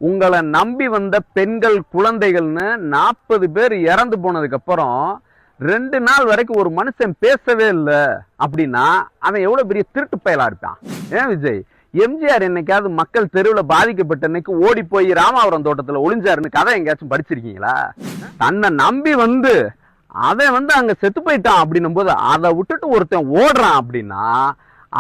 உங்களை நம்பி வந்த பெண்கள் குழந்தைகள்னு 40 பேர் இறந்து போனதுக்கு அப்புறம் 2 நாள் வரைக்கும் ஒரு மனுஷன் பேசவே இல்லை அப்படின்னா அவன் எவ்வளவு பெரிய திருட்டு பயலா இருப்பான். ஏன் விஜய், எம்ஜிஆர் என்னைக்காவது மக்கள் தெருவில் பாதிக்கப்பட்ட அன்னைக்கு ஓடி போய் ராமாவரம் தோட்டத்துல ஒளிஞ்சாருன்னு கதை எங்கேயாச்சும் படிச்சிருக்கீங்களா? தன்னை நம்பி வந்து அவன் அங்க செத்து போயிட்டான் அப்படின்னும் போது அதை விட்டுட்டு ஒருத்தன் ஓடுறான் அப்படின்னா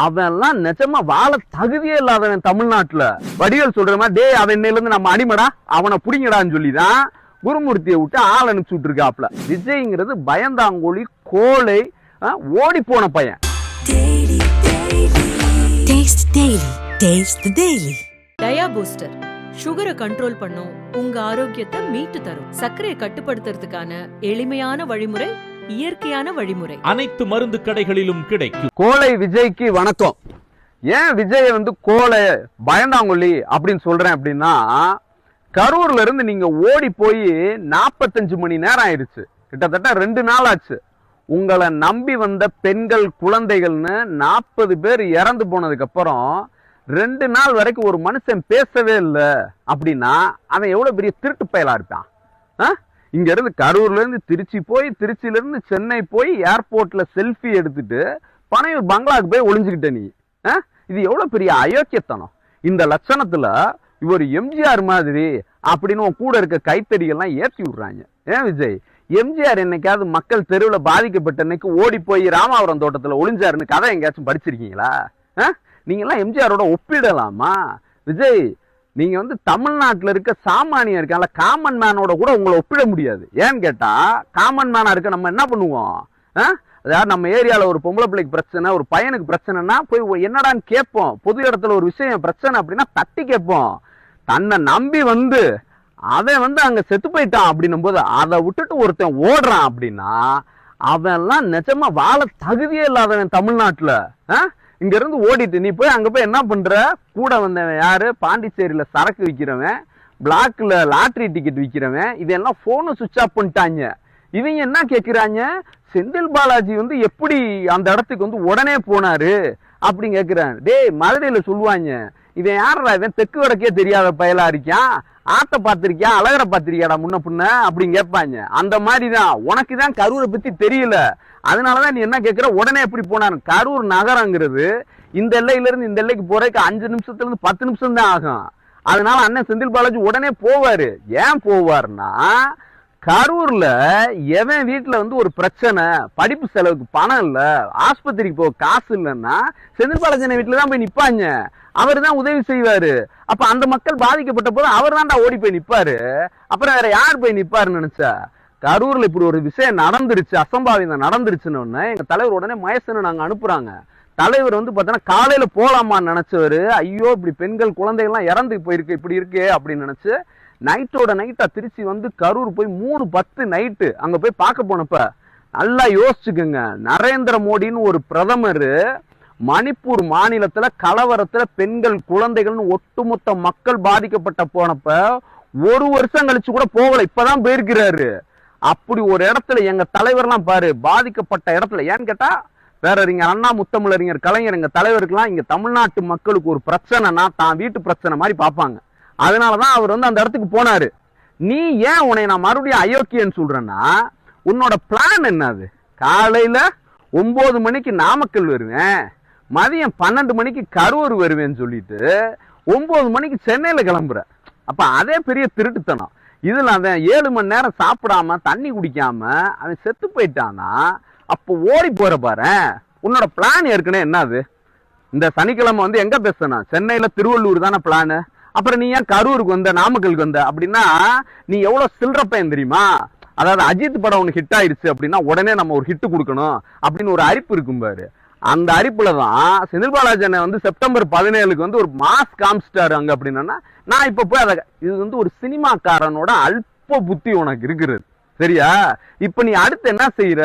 அவன்லாம் நிஜமா வாழ தகுதியே இல்லாதவன். தமிழ்நாட்டுல வடிவேல் சொல்ற மாதிரி டே அவன் இன்னையில இருந்து நம்ம அடிமடா அவனை புடிங்கடான்னு சொல்லிதான் குருமூர்த்தியை விட்டு ஆள் அனுப்பிச்சு விட்டுருக்காப்ல. விஜய்ங்கிறது பயந்தாங்கோழி கோழை ஓடி போன பையன். டயா பூஸ்டர் சுகரை கண்ட்ரோல் பண்ணும், உங்க ஆரோக்கியத்தை மீட்டு தரும். சர்க்கரையை கட்டுப்படுத்துறதுக்கான எளிமையான வழிமுறை, இயற்கையான வழிமுறை. அனைத்து மருந்து கடைகளிலும் கிடைக்கும். கோழை விஜய்க்கு வணக்கம். ஏன் விஜய் கோழை பயந்தாங்கொல்லி அப்படின்னு சொல்றேன் அப்படின்னா, கரூர்ல இருந்து நீங்க ஓடி போய் 45 மணி நேரம் ஆயிடுச்சு, கிட்டத்தட்ட 2 நாள் ஆச்சு. உங்களை நம்பி வந்த பெண்கள் குழந்தைகள்னு 40 பேர் இறந்து போனதுக்கு அப்புறம் 2 நாள் வரைக்கும் ஒரு மனுஷன் பேசவே இல்லை அப்படின்னா அவன் எவ்வளவு பெரிய திருட்டு பயலா இருப்பான். இங்க இருந்து கரூர்ல இருந்து திருச்சி போய், திருச்சியில இருந்து சென்னை போய் ஏர்போர்ட்ல செல்ஃபி எடுத்துட்டு பனையூர் பங்களாக்கு போய் ஒளிஞ்சுக்கிட்ட நீ. இது எவ்வளவு பெரிய அயோக்கியத்தனம். இந்த லட்சணத்துல இவர் எம்ஜிஆர் மாதிரி அப்படின்னு கூட இருக்க கைத்தடிகள்லாம் ஏற்றி விடுறாங்க. ஏன் விஜய், எம்ஜிஆர் என்னைக்காவது மக்கள் தெருவில் பாதிக்கப்பட்ட அன்னைக்கு ஓடி போய் ராமாவரம் தோட்டத்துல ஒளிஞ்சாருன்னு கதை எங்கேயாச்சும் படிச்சிருக்கீங்களா? நீங்க எல்லாம் எம்ஜிஆரோட ஒப்பிடலாமா? விஜய், நீங்க தமிழ்நாட்டில் இருக்க சாமானியம் இருக்கால காமன் மேனோட கூட உங்களை ஒப்பிட முடியாது. ஏன்னு கேட்டா காமன் மேனா இருக்க நம்ம என்ன பண்ணுவோம், அதாவது நம்ம ஏரியால ஒரு பொம்பளை பிள்ளைக்கு பிரச்சனை, ஒரு பையனுக்கு பிரச்சனைனா போய் என்னடான்னு கேட்போம். பொது இடத்துல ஒரு விஷயம் பிரச்சனை அப்படின்னா தட்டி கேட்போம். தன்னை நம்பி அவன் அங்க செத்து போயிட்டான் அப்படின்னும் போது அதை விட்டுட்டு ஒருத்தன் ஓடுறான் அப்படின்னா அவன்லாம் நிஜமா வாழ தகுதியே இல்லாதவன். தமிழ்நாட்டுல இங்க இருந்து ஓடிட்டு நீ போய் அங்க போய் என்ன பண்ற? கூட வந்தவன் யாரு? பாண்டிச்சேரியில சரக்கு விற்கிறவன், பிளாக்ல லாட்டரி டிக்கெட் விற்கிறவன், இதெல்லாம் போனு சுவிட்ச் ஆஃப் பண்ணிட்டாங்க. இவங்க என்ன கேட்கிறாங்க, செந்தில் பாலாஜி எப்படி அந்த இடத்துக்கு உடனே போனாரு அப்படின்னு கேட்கிறான். டேய், மதுரையில சொல்லுவாங்க இவன் யாரா, இவன் தெற்கு வடக்கே தெரியாத பயலா இருக்கான், ஆத்த பாத்திருக்கியா, அழகரை பாத்திருக்கியாடா முன்ன புண்ண அப்படின்னு கேட்பாங்க. அந்த மாதிரிதான் உனக்குதான் கரூரை பத்தி தெரியல, அதனாலதான் நீ என்ன கேட்கிற உடனே எப்படி போனாரு. கரூர் நகரங்கிறது இந்த எல்லையில இருந்து இந்த எல்லைக்கு போறதுக்கு 5 நிமிஷத்துல இருந்து 10 நிமிஷம் தான் ஆகும். அதனால அண்ணன் செந்தில் பாலாஜி உடனே போவாரு. ஏன் போவாருன்னா, கரூர்ல எவன் வீட்டுல ஒரு பிரச்சனை, படிப்பு செலவுக்கு பணம் இல்ல, ஆஸ்பத்திரிக்கு போக காசு இல்லைன்னா செந்தில் பாலாஜி வீட்டுல தான் போய் நிப்பாங்க. அவர் தான் உதவி செய்வாரு. அப்ப அந்த மக்கள் பாதிக்கப்பட்ட போது அவர் தான்டா ஓடி போய் நிப்பாரு. அப்புறம் வேற யார் போய் நிப்பாருன்னு நினைச்சா? கரூர்ல இப்படி ஒரு விஷயம் நடந்துருச்சு, அசம்பாவிதம் நடந்துருச்சுன்னு எங்க தலைவர் உடனே மயசனை நாங்க அனுப்புறாங்க. தலைவர் பாத்தீங்கன்னா காலையில போலாமான்னு நினைச்சவரு, ஐயோ இப்படி பெண்கள் குழந்தைகள்லாம் இறந்து போயிருக்கு, இப்படி இருக்கு அப்படின்னு நினைச்சு நைட்டோட நைட்டா திருச்சி கரூர் போய் 3:10 நைட்டு அங்க போய் பார்க்க போனப்ப நல்லா யோசிச்சுக்குங்க. நரேந்திர மோடின்னு ஒரு பிரதமர் மணிப்பூர் மாநிலத்துல கலவரத்துல பெண்கள் குழந்தைகள்னு ஒட்டுமொத்த மக்கள் பாதிக்கப்பட்ட போனப்ப 1 வருஷம் கழிச்சு கூட போகல, இப்பதான் போயிருக்கிறாரு. அப்படி ஒரு இடத்துல எங்க தலைவர்லாம் பாரு பாதிக்கப்பட்ட இடத்துல. ஏன்னு கேட்டா பேரறிஞர் அண்ணா, முத்தமிழறிஞர் கலைஞர், எங்க தலைவருக்குலாம் இங்க தமிழ்நாட்டு மக்களுக்கு ஒரு பிரச்சனைனா தான் வீட்டு பிரச்சனை மாதிரி பார்ப்பாங்க. அதனாலதான் அவர் அந்த இடத்துக்கு போனாரு. நீ ஏன் உன்னை நான் மறுபடியும் அயோக்கியன்னு சொல்றேன்னா, உன்னோட பிளான் என்னது? காலையில 9 மணிக்கு நாமக்கல் வருவேன், மதியம் 12 மணிக்கு கரூர் வருவேன்னு சொல்லிட்டு 9 மணிக்கு சென்னையில கிளம்புற. அப்ப அதே பெரிய திருட்டுத்தனம். இதுல அவன் 7 மணி நேரம் சாப்பிடாம தண்ணி குடிக்காம அவன் செத்து போயிட்டானா அப்ப ஓடி போற பாரு. உன்னோட பிளான் ஏற்கனவே என்னது? இந்த சனிக்கிழமை எங்க பேசணும்? சென்னையில திருவள்ளூர் தானே பிளானு. அப்புறம் நீ ஏன் கரூருக்கு நாமக்கலுக்கு அப்படின்னா நீ எவ்வளவு சில்லற பையன் தெரியுமா? அதாவது அஜித் படம் ஒண்ணு ஹிட் ஆயிடுச்சு அப்படின்னா உடனே நம்ம ஒரு ஹிட் கொடுக்கணும் அப்படின்னு ஒரு அரிப்பு இருக்கும் பாரு. அந்த அரிப்புலதான் செந்தில் பாலாஜி செப்டம்பர் 17க்கு ஒரு மாஸ் காமிச்சிட்டாரு அங்க அப்படின்னா நான் இப்ப போய் அதை இது ஒரு சினிமாக்காரனோட அல்ப புத்தி உனக்கு இருக்கிறது, சரியா? இப்ப நீ அடுத்து என்ன செய்யற?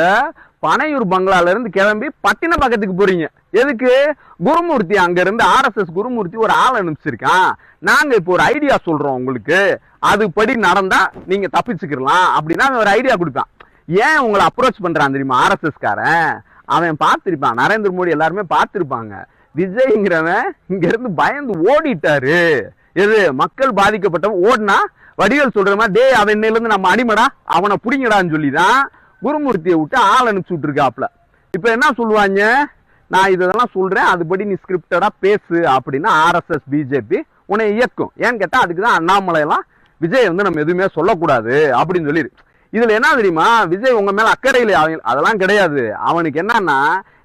பனையூர் பங்களால இருந்து கிளம்பி பட்டினப்பாக்கத்துக்கு போறீங்க. எதுக்கு? குருமூர்த்தி அங்க இருந்து RSS குருமூர்த்தி ஒரு ஆள் அனுப்பிச்சிருக்கான். நாங்க இப்போ ஒரு ஐடியா சொல்றோம் உங்களுக்கு, அதுபடி நடந்தா நீங்க தப்பிச்சுக்கலாம் அப்படின்னா ஒரு ஐடியா கொடுப்பான். ஏன் உங்களை அப்ரோச் பண்றான் தெரியுமா? RSS காரன் அவன் பார்த்திருப்பான், நரேந்திர மோடி எல்லாருமே பார்த்திருப்பாங்க. விஜய்ங்கிறவன் இங்க இருந்து பயந்து ஓடிட்டாரு. எது மக்கள் பாதிக்கப்பட்டவன் ஓடுனா வடிவேல் சொல்ற மாதிரி டே அவன் இன்னையில இருந்து நம்ம அடிமடா அவனை புடிங்கடான்னு சொல்லிதான் குருமூர்த்தியை விட்டு ஆள் அனுப்பிச்சு விட்டுருக்காப்ல. இப்ப என்ன சொல்லுவாங்க, நான் இதெல்லாம் சொல்றேன் அதுபடி நீ ஸ்கிரிப்டடா பேசு அப்படின்னா ஆர்எஸ்எஸ் பிஜேபி உன்னை இயக்கும். ஏன்னு கேட்டா அதுக்குதான் அண்ணாமலை எல்லாம் விஜய் வந்து நம்ம எதுவுமே சொல்லக்கூடாது அப்படின்னு சொல்லிடு. இதுல என்ன தெரியுமா, விஜய் உங்க மேல அக்கறையில அதெல்லாம் கிடையாது. அவனுக்கு என்னன்னா,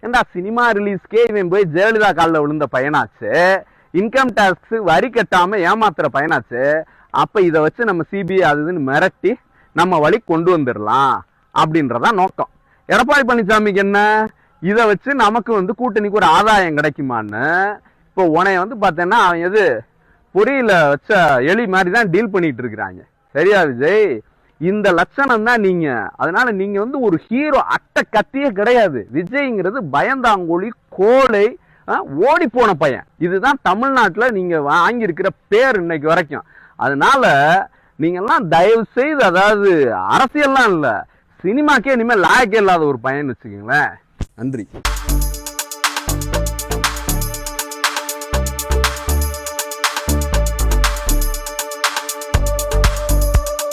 ஏண்டா சினிமா ரிலீஸ்க்கே இவன் போய் ஜெயலலிதா காலில் விழுந்த பையனாச்சு, இன்கம் டாக்ஸ் வரி கட்டாம ஏமாத்துற பையனாச்சு, அப்ப இதை வச்சு நம்ம சிபிஐ அதுன்னு மிரட்டி நம்ம வழி கொண்டு வந்துடலாம் அப்படின்றதான் நோக்கம். எடப்பாடி பழனிசாமிக்கு என்ன, இதை வச்சு நமக்கு வந்து கூட்டணிக்கு ஒரு ஆதாயம் கிடைக்குமான்னு இப்போ உனைய வந்து பார்த்தேன்னா அவன் எது பொரியல வச்ச எலி மாதிரி தான் டீல் பண்ணிட்டு இருக்கிறாங்க. சரியா விஜய், இந்த லட்சணம் தான் நீங்க. அதனால நீங்க வந்து ஒரு ஹீரோ அட்டை கத்தியே கிடையாது. விஜய்ங்கிறது பயந்தாங்கோலி கோழை ஓடி போன பையன். இதுதான் தமிழ்நாட்டுல நீங்க வாங்கி இருக்கிற பேர் இன்னைக்கு வரைக்கும். அதனால நீங்க எல்லாம் தயவு செய்து, அதாவது அரசியல்லாம் இல்ல சினிமாக்கே இனிமேல் லாயக்கே இல்லாத ஒரு பையன் வச்சுக்கீங்களேன். நன்றி.